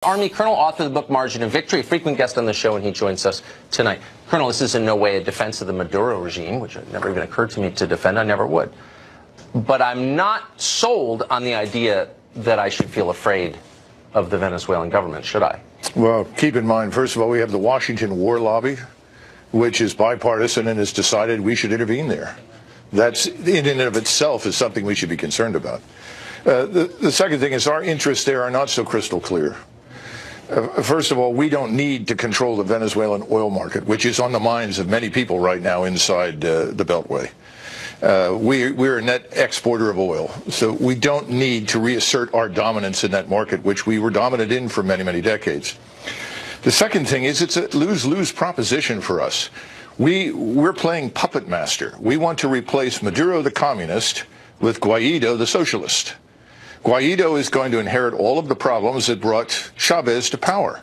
Army Colonel, author of the book Margin of Victory, a frequent guest on the show, and he joins us tonight. Colonel, this is in no way a defense of the Maduro regime, which it never even occurred to me to defend. I never would. But I'm not sold on the idea that I should feel afraid of the Venezuelan government, should I? Well, keep in mind, first of all, we have the Washington War Lobby, which is bipartisan and has decided we should intervene there. That's, in and of itself, is something we should be concerned about. The second thing is our interests there are not so crystal clear. First of all, we don't need to control the Venezuelan oil market, which is on the minds of many people right now inside the Beltway. We're a net exporter of oil, so we don't need to reassert our dominance in that market, which we were dominant in for many, many decades. The second thing is it's a lose-lose proposition for us. We're playing puppet master. We want to replace Maduro, the communist, with Guaido, the socialist. Guaido is going to inherit all of the problems that brought Chavez to power.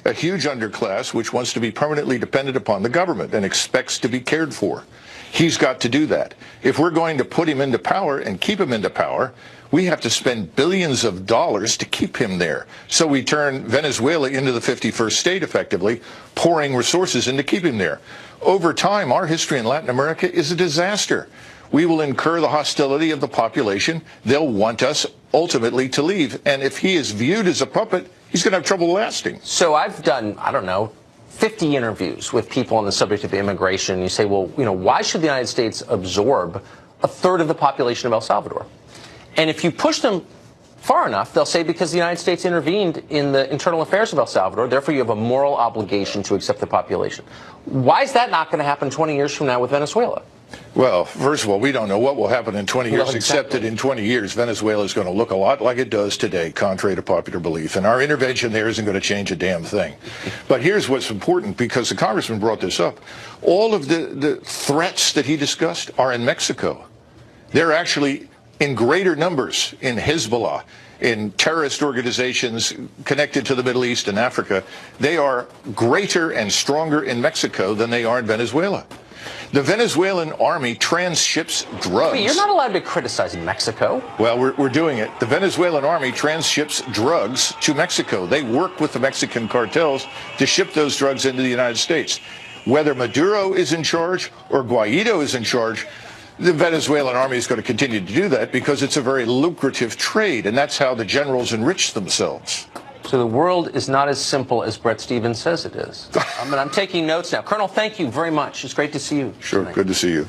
A huge underclass which wants to be permanently dependent upon the government and expects to be cared for. He's got to do that. If we're going to put him into power and keep him into power, we have to spend billions of dollars to keep him there. So we turn Venezuela into the 51st state, effectively, pouring resources in to keep him there. Over time, our history in Latin America is a disaster. We will incur the hostility of the population. They'll want us ultimately to leave. And if he is viewed as a puppet, he's going to have trouble lasting. So I've done, I don't know, 50 interviews with people on the subject of immigration. You say, well, why should the United States absorb a third of the population of El Salvador? And if you push them far enough, they'll say because the United States intervened in the internal affairs of El Salvador, therefore you have a moral obligation to accept the population. Why is that not going to happen 20 years from now with Venezuela? Well, first of all, we don't know what will happen in 20 years, exactly. Except that in 20 years, Venezuela is going to look a lot like it does today, contrary to popular belief. And our intervention there isn't going to change a damn thing. But here's what's important, because the congressman brought this up. All of the threats that he discussed are in Mexico. They're actually in greater numbers in Hezbollah, in terrorist organizations connected to the Middle East and Africa. They are greater and stronger in Mexico than they are in Venezuela. The Venezuelan army transships drugs. Wait, you're not allowed to criticize Mexico. Well, we're doing it. The Venezuelan army transships drugs to Mexico. They work with the Mexican cartels to ship those drugs into the United States. Whether Maduro is in charge or Guaido is in charge, the Venezuelan army is going to continue to do that because it's a very lucrative trade, and that's how the generals enrich themselves. So the world is not as simple as Bret Stephens says it is. I'm taking notes now. Colonel, thank you very much. It's great to see you. Sure, tonight. Good to see you.